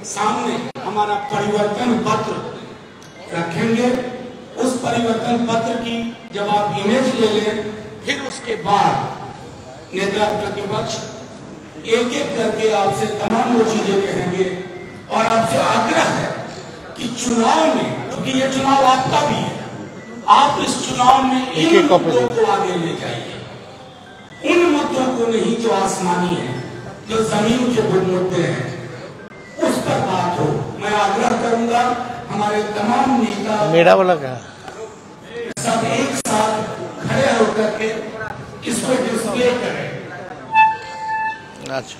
सामने हमारा परिवर्तन पत्र रखेंगे। उस परिवर्तन पत्र की जब आप इमेज ले लें, फिर उसके बाद नेता प्रतिपक्ष एक एक करके आपसे तमाम वो चीजें कहेंगे और आपसे आग्रह है कि चुनाव में, क्योंकि ये चुनाव आपका भी है, आप इस चुनाव में इन मुद्दों को आगे ले जाइए, उन मुद्दों को नहीं जो आसमानी है, जो जमीन के मुद्दे हैं, उस पर बात हो। मैं आग्रह करूंगा हमारे तमाम नेता मेरा वाला क्या सब एक साथ खड़े होकर के इसको डिस्प्ले करें। अच्छा,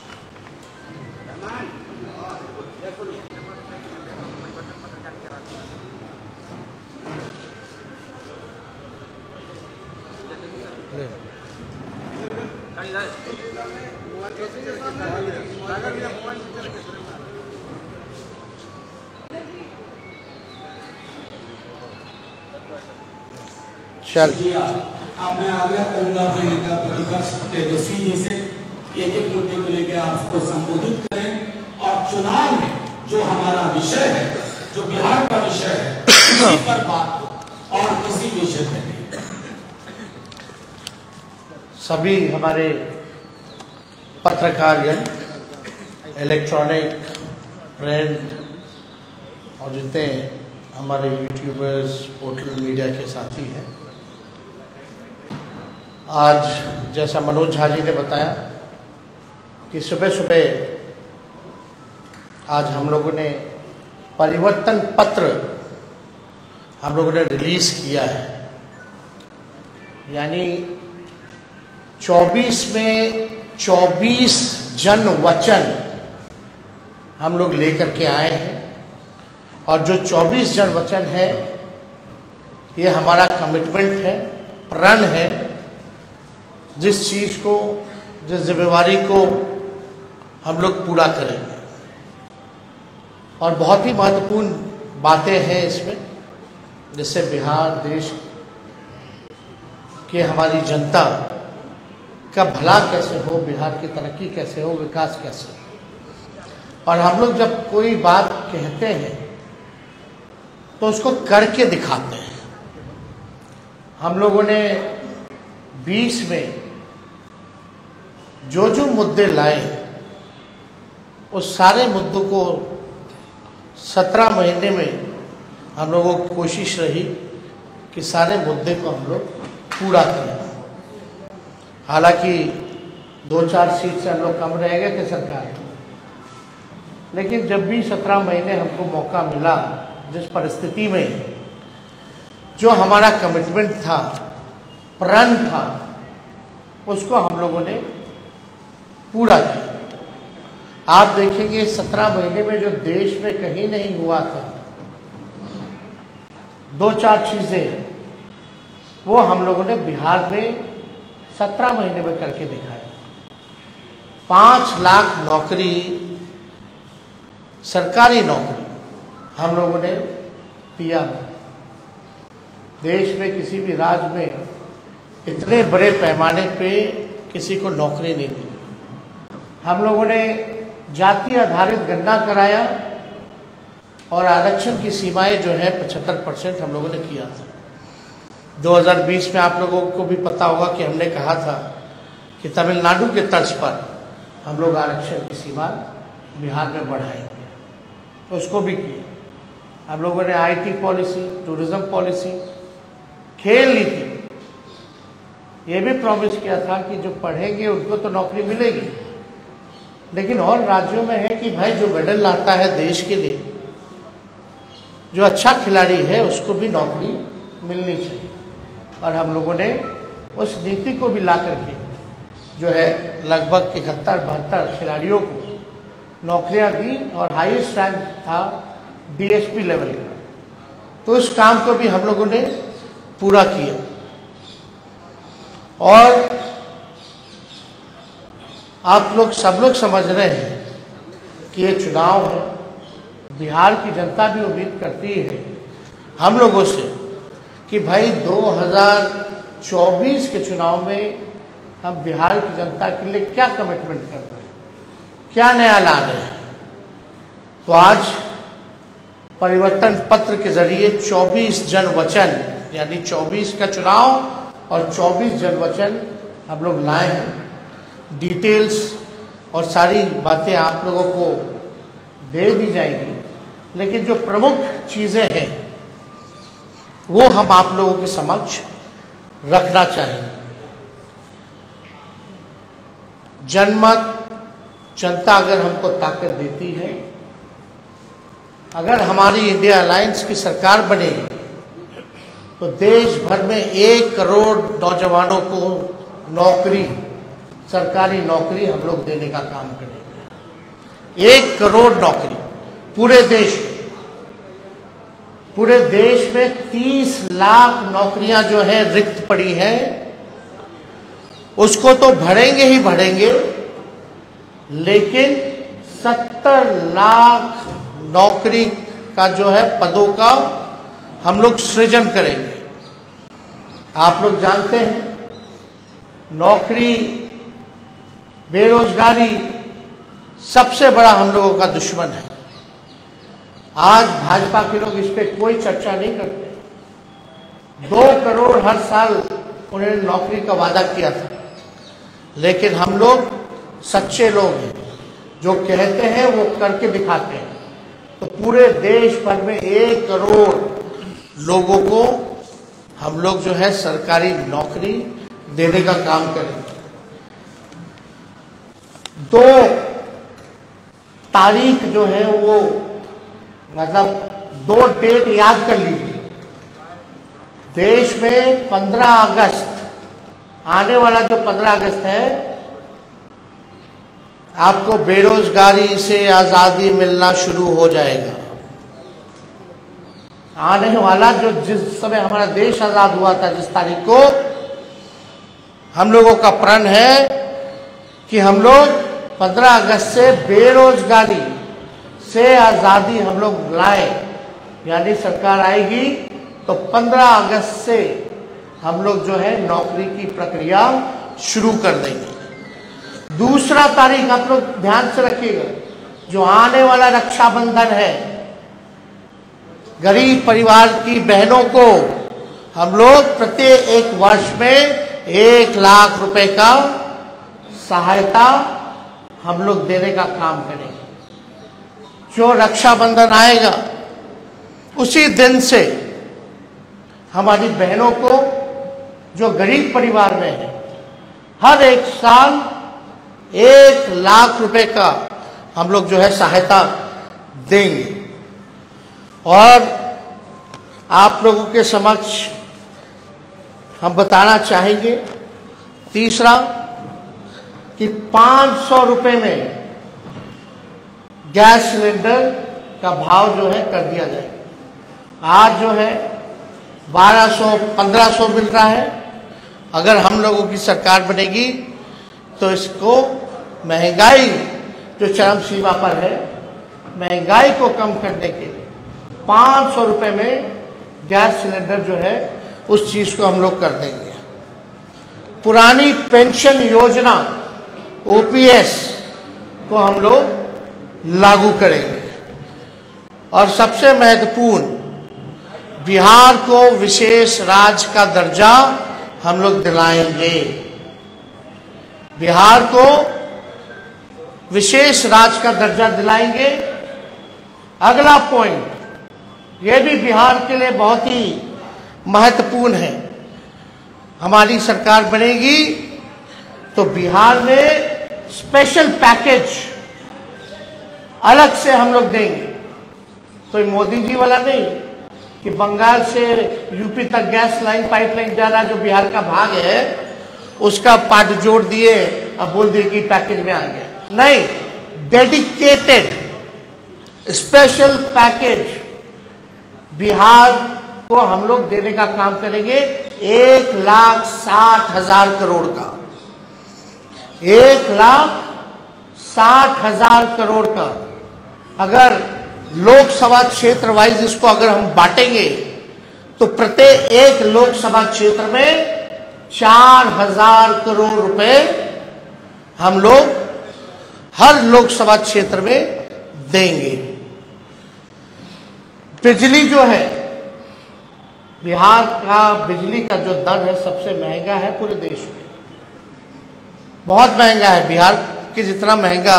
चल मैं आग्रह करूंगा अपने नेता प्रतिपक्ष तेजस्वी जी से एक एक मुद्दे को लेकर आपको संबोधित करें और चुनाव में जो हमारा विषय है, जो बिहार का विषय है, उसी पर बात हो और किसी विषय पर नहीं। सभी हमारे पत्रकार, इलेक्ट्रॉनिक, प्रिंट और जितने हमारे यूट्यूबर्स, पोर्टल मीडिया के साथी हैं, आज जैसा मनोज झा जी ने बताया कि सुबह सुबह आज हम लोगों ने परिवर्तन पत्र हम लोगों ने रिलीज किया है। यानी 24 में 24 जन वचन हम लोग लेकर के आए हैं और जो 24 जन वचन है ये हमारा कमिटमेंट है, प्रण है, जिस चीज को, जिस जिम्मेवारी को हम लोग पूरा करेंगे। और बहुत ही महत्वपूर्ण बातें हैं इसमें, जिससे बिहार देश के हमारी जनता का भला कैसे हो, बिहार की तरक्की कैसे हो, विकास कैसे हो। और हम लोग जब कोई बात कहते हैं तो उसको करके दिखाते हैं। हम लोगों ने 20 में जो जो मुद्दे लाए उस सारे मुद्दों को 17 महीने में हम लोगों की कोशिश रही कि सारे मुद्दे को हम लोग पूरा करें। हालांकि 2-4 सीट से हम लोग कम रह गए थे सरकार, लेकिन जब भी 17 महीने हमको मौका मिला, जिस परिस्थिति में जो हमारा कमिटमेंट था, प्रण था, उसको हम लोगों ने पूरा किया। आप देखेंगे 17 महीने में जो देश में कहीं नहीं हुआ था, 2-4 चीजें वो हम लोगों ने बिहार में 17 महीने में करके दिखाया। 5 लाख नौकरी, सरकारी नौकरी हम लोगों ने दिया। देश में किसी भी राज्य में इतने बड़े पैमाने पे किसी को नौकरी नहीं दी। हम लोगों ने जाति आधारित गणना कराया और आरक्षण की सीमाएं जो है 75% हम लोगों ने किया था। 2020 में आप लोगों को भी पता होगा कि हमने कहा था कि तमिलनाडु के तर्ज पर हम लोग आरक्षण की सीमा बिहार में बढ़ाएंगे, तो उसको भी किया। हम लोगों ने IT पॉलिसी, टूरिज्म पॉलिसी, खेल नीति, ये भी प्रॉमिस किया था कि जो पढ़ेंगे उनको तो नौकरी मिलेगी, लेकिन और राज्यों में है कि भाई जो मेडल लाता है देश के लिए, जो अच्छा खिलाड़ी है, उसको भी नौकरी मिलनी चाहिए। और हम लोगों ने उस नीति को भी ला करके जो है लगभग 71-72 खिलाड़ियों को नौकरियां दी और हाईएस्ट रैंक था DSP लेवल का। तो उस काम को भी हम लोगों ने पूरा किया। और आप लोग सब लोग समझ रहे हैं कि ये चुनाव है, बिहार की जनता भी उम्मीद करती है हम लोगों से कि भाई 2024 के चुनाव में हम बिहार की जनता के लिए क्या कमिटमेंट कर रहे हैं, क्या नया ला रहे हैं। तो आज परिवर्तन पत्र के जरिए 24 जन वचन, यानी 24 का चुनाव और 24 जन वचन हम लोग लाए हैं। डिटेल्स और सारी बातें आप लोगों को दे दी जाएगी, लेकिन जो प्रमुख चीज़ें हैं वो हम आप लोगों के समक्ष रखना चाहेंगे। जनमत, जनता अगर हमको ताकत देती है, अगर हमारी इंडिया अलायंस की सरकार बनेगी तो देश भर में 1 करोड़ नौजवानों को नौकरी, सरकारी नौकरी हम लोग देने का काम करेंगे। 1 करोड़ नौकरी पूरे देश में। पूरे देश में 30 लाख नौकरियां जो है रिक्त पड़ी हैं, उसको तो भरेंगे ही भरेंगे, लेकिन 70 लाख नौकरी का जो है पदों का हम लोग सृजन करेंगे। आप लोग जानते हैं नौकरी, बेरोजगारी सबसे बड़ा हम लोगों का दुश्मन है। आज भाजपा के लोग इस पर कोई चर्चा नहीं करते। 2 करोड़ हर साल उन्होंने नौकरी का वादा किया था, लेकिन हम लोग सच्चे लोग हैं, जो कहते हैं वो करके दिखाते हैं। तो पूरे देश भर में 1 करोड़ लोगों को हम लोग जो है सरकारी नौकरी देने का काम करेंगे। 2 तारीख जो है वो, मतलब 2 डेट याद कर लीजिए। देश में 15 अगस्त, आने वाला जो 15 अगस्त है, आपको बेरोजगारी से आज़ादी मिलना शुरू हो जाएगा। आने वाला जो, जिस समय हमारा देश आज़ाद हुआ था, जिस तारीख को, हम लोगों का प्रण है कि हम लोग 15 अगस्त से बेरोजगारी से आज़ादी हम लोग लाए। यानी सरकार आएगी तो 15 अगस्त से हम लोग जो है नौकरी की प्रक्रिया शुरू कर देंगे। दूसरा तारीख आप लोग ध्यान से रखिएगा, जो आने वाला रक्षाबंधन है, गरीब परिवार की बहनों को हम लोग प्रत्येक वर्ष में 1 लाख रुपए का सहायता हम लोग देने का काम करेंगे। जो रक्षाबंधन आएगा उसी दिन से हमारी बहनों को, जो गरीब परिवार में है, हर एक साल 1 लाख रुपए का हम लोग जो है सहायता देंगे। और आप लोगों के समक्ष हम बताना चाहेंगे, तीसरा, कि 500 रुपए में गैस सिलेंडर का भाव जो है कर दिया जाए। आज जो है 1200-1500 मिल रहा है। अगर हम लोगों की सरकार बनेगी तो इसको, महंगाई जो चरम सीमा पर है, महंगाई को कम करने के लिए 500 रुपए में गैस सिलेंडर जो है उस चीज को हम लोग कर देंगे। पुरानी पेंशन योजना OPS को हम लोग लागू करेंगे। और सबसे महत्वपूर्ण, बिहार को विशेष राज्य का दर्जा हम लोग दिलाएंगे। बिहार को विशेष राज्य का दर्जा दिलाएंगे। अगला पॉइंट, यह भी बिहार के लिए बहुत ही महत्वपूर्ण है। हमारी सरकार बनेगी तो बिहार में स्पेशल पैकेज अलग से हम लोग देंगे। तो मोदी जी वाला नहीं कि बंगाल से यूपी तक गैस लाइन, पाइपलाइन जा रहा, जो बिहार का भाग है, उसका पार्ट जोड़ दिए, अब बोल दिए कि पैकेज में आ गया। नहीं, डेडिकेटेड स्पेशल पैकेज बिहार को हम लोग देने का काम करेंगे। 1,60,000 करोड़ का, 1,60,000 करोड़ का। अगर लोकसभा क्षेत्र वाइज इसको अगर हम बांटेंगे तो प्रत्येक लोकसभा क्षेत्र में 4,000 करोड़ रुपए हम लोग हर लोकसभा क्षेत्र में देंगे। बिजली जो है, बिहार का बिजली का जो दर है सबसे महंगा है पूरे देश में, बहुत महंगा है। बिहार के जितना महंगा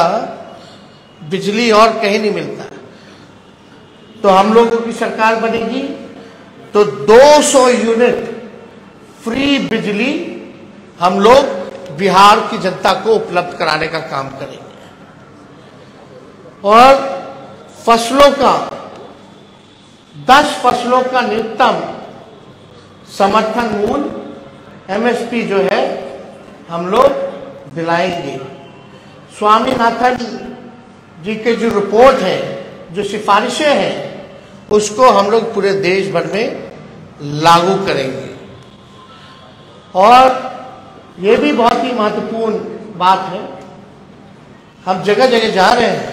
बिजली और कहीं नहीं मिलता। तो हम लोगों की सरकार बनेगी तो 200 यूनिट फ्री बिजली हम लोग बिहार की जनता को उपलब्ध कराने का काम करेंगे। और फसलों का 10 फसलों का न्यूनतम समर्थन मूल्य एमएसपी जो है हम लोग दिलाएंगे। स्वामीनाथन जी के जो रिपोर्ट है, जो सिफारिशें हैं, उसको हम लोग पूरे देश भर में लागू करेंगे। और ये भी बहुत ही महत्वपूर्ण बात है, हम जगह जगह जा रहे हैं,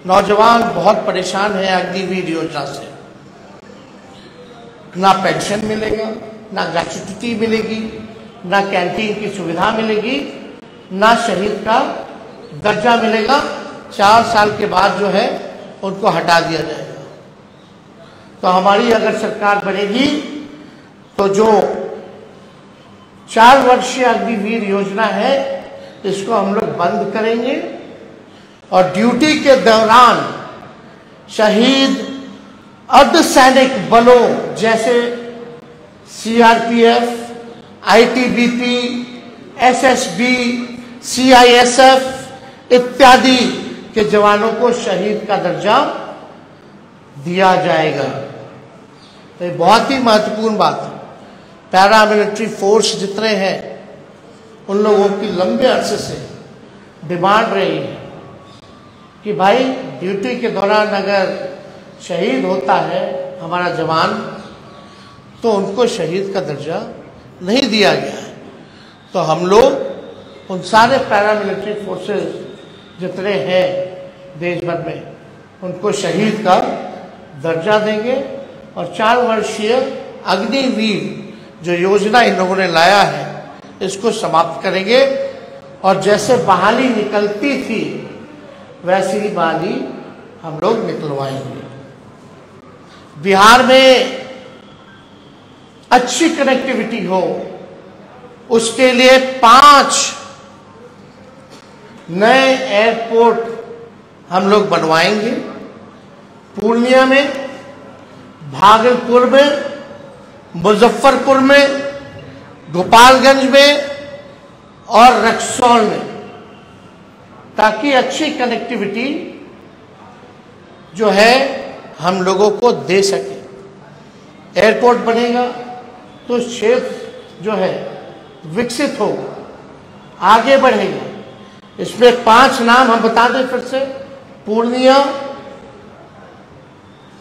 नौजवान बहुत परेशान हैं अग्निवीर योजना से। ना पेंशन मिलेगा, ना ग्रेच्युटी मिलेगी, ना कैंटीन की सुविधा मिलेगी, ना शहीद का दर्जा मिलेगा। 4 साल के बाद जो है उनको हटा दिया जाएगा। तो हमारी अगर सरकार बनेगी तो जो 4 वर्षीय अग्निवीर योजना है इसको हम लोग बंद करेंगे और ड्यूटी के दौरान शहीद अर्धसैनिक बलों जैसे सीआरपीएफ, आईटीबीपी, एसएसबी, सीआईएसएफ इत्यादि के जवानों को शहीद का दर्जा दिया जाएगा। तो ये बहुत ही महत्वपूर्ण बात है। पैरामिलिट्री फोर्स जितने हैं उन लोगों की लंबे अरसे से डिमांड रही है कि भाई ड्यूटी के दौरान अगर शहीद होता है हमारा जवान तो उनको शहीद का दर्जा नहीं दिया गया है। तो हम लोग उन सारे पैरामिलिट्री फोर्सेस जितने हैं देश भर में उनको शहीद का दर्जा देंगे और 4 वर्षीय अग्निवीर जो योजना इन लोगों ने लाया है इसको समाप्त करेंगे। और जैसे बहाली निकलती थी वैसी ही बहाली हम लोग निकलवाएंगे। बिहार में अच्छी कनेक्टिविटी हो उसके लिए 5 नए एयरपोर्ट हम लोग बनवाएंगे। पूर्णिया में, भागलपुर में, मुजफ्फरपुर में, गोपालगंज में और रक्सौल में, ताकि अच्छी कनेक्टिविटी जो है हम लोगों को दे सके। एयरपोर्ट बनेगा तो क्षेत्र जो है विकसित होगा, आगे बढ़ेगा। इसमें 5 नाम हम बता दें फिर से: पूर्णिया,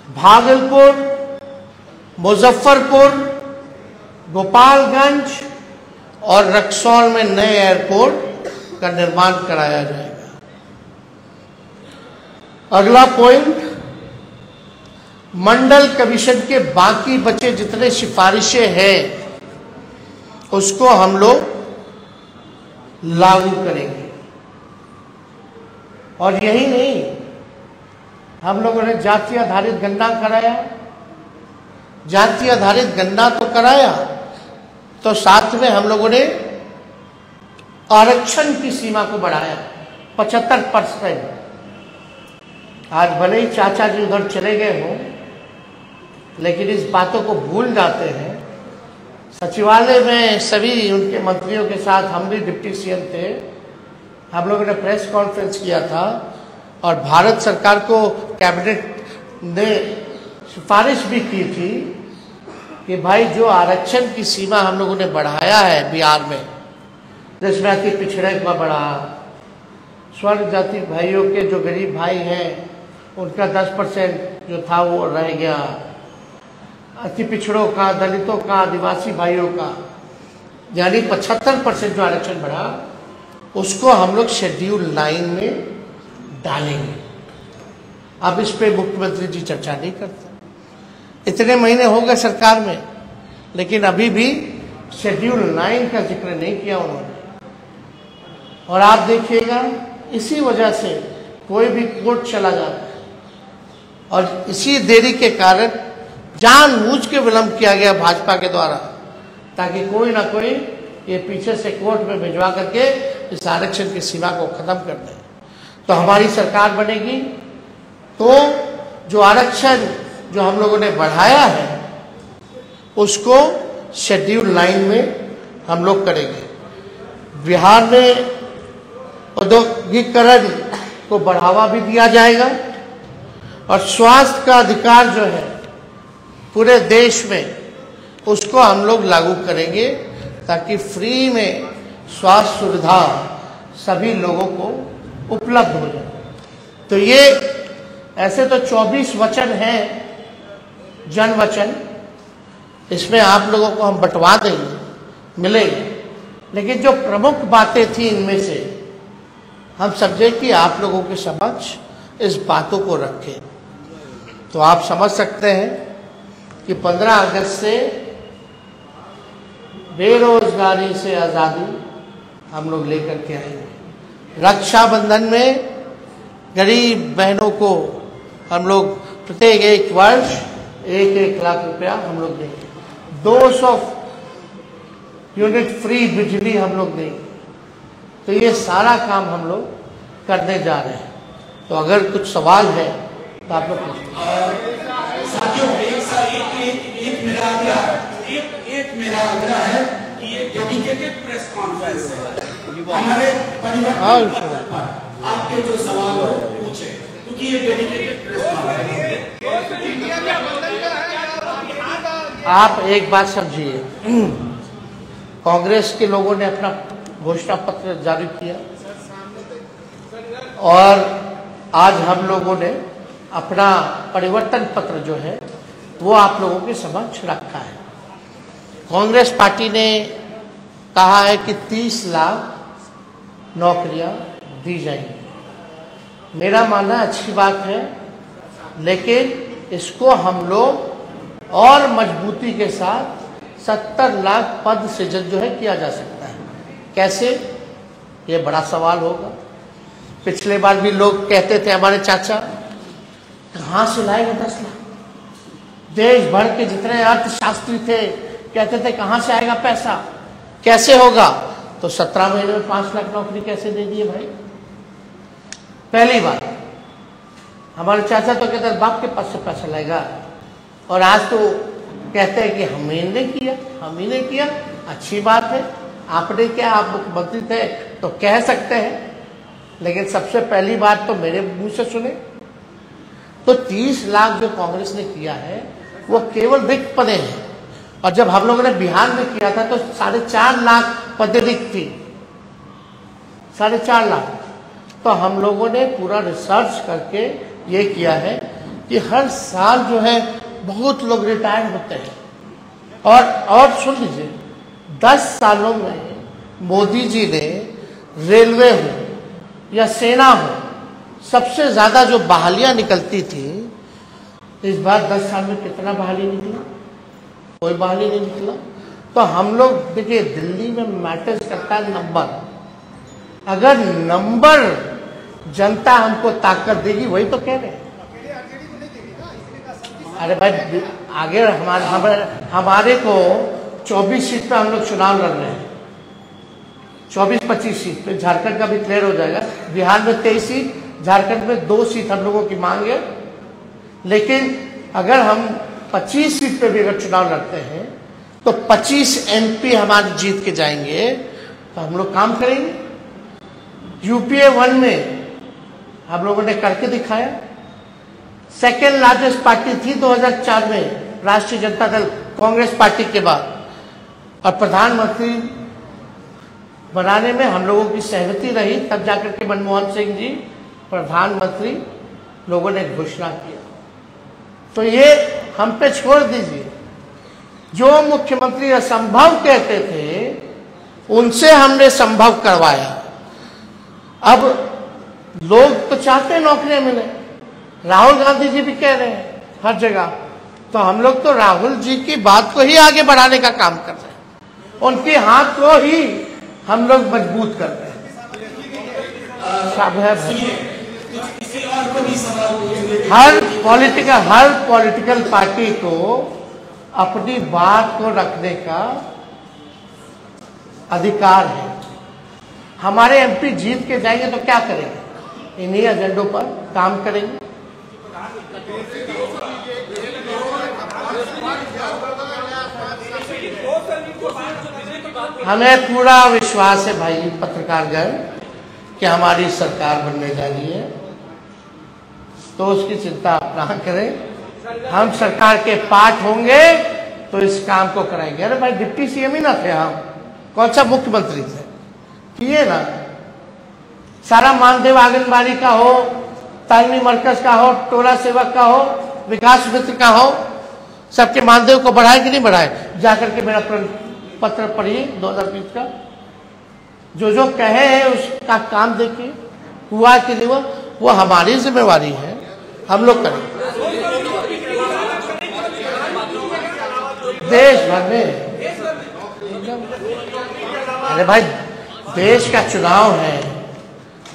भागलपुर, मुजफ्फरपुर, गोपालगंज और रक्सौल में नए एयरपोर्ट का निर्माण कराया जाएगा। अगला पॉइंट, मंडल कमीशन के बाकी बचे जितने सिफारिशें हैं उसको हम लोग लागू करेंगे। और यही नहीं, हम लोगों ने जाति आधारित गणना कराया। जाति आधारित गणना तो कराया, तो साथ में हम लोगों ने आरक्षण की सीमा को बढ़ाया 75%। आज भले ही चाचा जी उधर चले गए हों, लेकिन इस बातों को भूल जाते हैं। सचिवालय में सभी उनके मंत्रियों के साथ, हम भी डिप्टी सीएम थे, हम लोगों ने प्रेस कॉन्फ्रेंस किया था और भारत सरकार को कैबिनेट ने सिफारिश भी की थी कि भाई जो आरक्षण की सीमा हम लोगों ने बढ़ाया है बिहार में, जिसमें अति पिछड़े का बढ़ा, स्वर्ण जाति भाइयों के जो गरीब भाई हैं उनका 10% जो था वो रह गया, अति पिछड़ों का, दलितों का, आदिवासी भाइयों का यानी 75% जो आरक्षण बढ़ा उसको हम लोग शेड्यूल 9 में डालेंगे। अब इस पे मुख्यमंत्री जी चर्चा नहीं करते। इतने महीने हो गए सरकार में, लेकिन अभी भी शेड्यूल 9 का जिक्र नहीं किया उन्होंने। और आप देखिएगा, इसी वजह से कोई भी कोर्ट चला जाता है और इसी देरी के कारण जानबूझ के विलंब किया गया भाजपा के द्वारा, ताकि कोई ना कोई ये पीछे से कोर्ट में भिजवा करके इस आरक्षण की सीमा को खत्म कर दे। तो हमारी सरकार बनेगी तो जो आरक्षण जो हम लोगों ने बढ़ाया है उसको शेड्यूल 9 में हम लोग करेंगे। बिहार में औद्योगिकरण को बढ़ावा भी दिया जाएगा और स्वास्थ्य का अधिकार जो है पूरे देश में उसको हम लोग लागू करेंगे, ताकि फ्री में स्वास्थ्य सुविधा सभी लोगों को उपलब्ध हो जाए। तो ये ऐसे तो 24 वचन हैं, जन वचन, इसमें आप लोगों को हम बंटवा देंगे, मिलेंगे, लेकिन जो प्रमुख बातें थी इनमें से हम समझे कि आप लोगों के समक्ष इस बातों को रखें। तो आप समझ सकते हैं कि 15 अगस्त से बेरोजगारी से आज़ादी हम लोग लेकर के आएंगे। रक्षाबंधन में गरीब बहनों को हम लोग प्रत्येक एक वर्ष 1-1 लाख रुपया हम लोग देंगे। 200 यूनिट फ्री बिजली हम लोग देंगे। तो ये सारा काम हम लोग करने जा रहे हैं। तो अगर कुछ सवाल है तो आप लोग साथियों, एक मेरा आग्रह है कि ये डेडिकेटेड प्रेस कॉन्फ्रेंस है। हमारे परिवार आपके जो सवाल हो पूछे, क्योंकि ये डेडिकेटेड प्रेस कॉन्फ्रेंस है। आप एक बात समझिए, कांग्रेस के लोगों ने अपना घोषणा पत्र जारी किया और आज हम लोगों ने अपना परिवर्तन पत्र जो है वो आप लोगों के समक्ष रखा है। कांग्रेस पार्टी ने कहा है कि 30 लाख नौकरियां दी जाएंगी। मेरा मानना अच्छी बात है, लेकिन इसको हम लोग और मजबूती के साथ 70 लाख पद सृजन जो है किया जा सकता है। कैसे, ये बड़ा सवाल होगा। पिछले बार भी लोग कहते थे, हमारे चाचा, कहाँ से लाएगा 10 लाख? देश भर के जितने अर्थशास्त्री थे कहते थे कहाँ से आएगा पैसा, कैसे होगा? तो 17 महीने में 5 लाख नौकरी कैसे दे दिए भाई? पहली बात, हमारे चाचा तो कहते बाप के पास से पैसा लाएगा, और आज तो कहते हैं कि हम ही ने किया। अच्छी बात है, आपने क्या, आप मुख्यमंत्री थे तो कह सकते हैं, लेकिन सबसे पहली बात तो मेरे मुंह से सुने। तो 30 लाख जो कांग्रेस ने किया है वो केवल रिक्त पदें हैं, और जब हम लोगों ने बिहार में किया था तो 4.5 लाख पदें रिक्त थी, 4.5 लाख। तो हम लोगों ने पूरा रिसर्च करके ये किया है कि हर साल जो है बहुत लोग रिटायर होते हैं। और सुन लीजिए, 10 सालों में मोदी जी ने रेलवे हो या सेना हो, सबसे ज्यादा जो बहालियां निकलती थी, इस बार 10 साल में कितना बहाली निकला? कोई बहाली नहीं निकला। तो हम लोग देखिए, दिल्ली में मैटर्स करता है नंबर। अगर नंबर जनता हमको ताकत देगी, वही तो कह रहे हैं। अरे भाई, आगे हमारे को 24 सीट पे हम लोग चुनाव लड़ रहे हैं, 24-25 सीट पे। झारखंड का भी क्लियर हो जाएगा। बिहार में 23 सीट, झारखंड में 2 सीट हम लोगों की मांग है। लेकिन अगर हम 25 सीट पे भी अगर चुनाव लड़ते हैं तो 25 MP हमारे जीत के जाएंगे, तो हम लोग काम करेंगे। UPA 1 में हम लोगों ने करके दिखाया। सेकेंड लार्जेस्ट पार्टी थी 2004 में राष्ट्रीय जनता दल, कांग्रेस पार्टी के बाद, और प्रधानमंत्री बनाने में हम लोगों की सहमति रही। तब जाकर के मनमोहन सिंह जी प्रधानमंत्री लोगों ने घोषणा किया। तो ये हम पे छोड़ दीजिए, जो मुख्यमंत्री असंभव कहते थे उनसे हमने संभव करवाया। अब लोग तो चाहते नौकरियां मिले, राहुल गांधी जी भी कह रहे हैं हर जगह। तो हम लोग तो राहुल जी की बात को ही आगे बढ़ाने का काम कर रहे हैं, उनके हाथ को ही हम लोग मजबूत कर रहे हैं। किसी और को भी सवाल हर पॉलिटिकल पार्टी को अपनी बात को रखने का अधिकार है। हमारे एमपी जीत के जाएंगे तो क्या करेंगे? इन्हीं एजेंडों पर काम करेंगे। हमें पूरा विश्वास है भाई पत्रकारगण कि हमारी सरकार बनने जा रही है, तो उसकी चिंता आप ना करें। हम सरकार के पार्ट होंगे तो इस काम को कराएंगे। अरे भाई डिप्टी सीएम ही ना थे हम, कौन सा मुख्यमंत्री थे? किए ना। सारा मानदेव आंगनबाड़ी का हो, तालीमी मरकज का हो, टोला सेवक का हो, विकास मित्र का हो, सबके मानदेव को बढ़ाए कि नहीं बढ़ाए? जाकर के मेरा पत्र पढ़िए 2020 का, जो जो कहे हैं उसका काम देखिए, हुआ कि नहीं हुआ। वो हमारी जिम्मेवारी है, हम लोग करें। देश भर में, अरे भाई देश का चुनाव है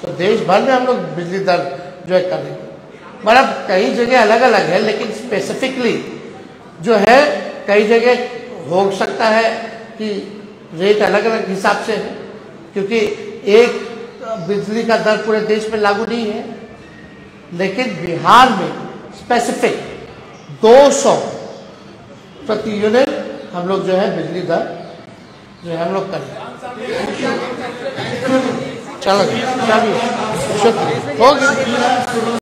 तो देश भर में हम लोग बिजली दर जो है करेंगे। मतलब कई जगह अलग अलग है, लेकिन स्पेसिफिकली जो है कई जगह हो सकता है कि रेट अलग अलग हिसाब से है, क्योंकि एक बिजली का दर पूरे देश में लागू नहीं है। लेकिन बिहार में स्पेसिफिक 200 प्रति यूनिट हम लोग जो है बिजली दर जो है हम लोग करें। चलो चलिए, शुक्रिया, हो गया।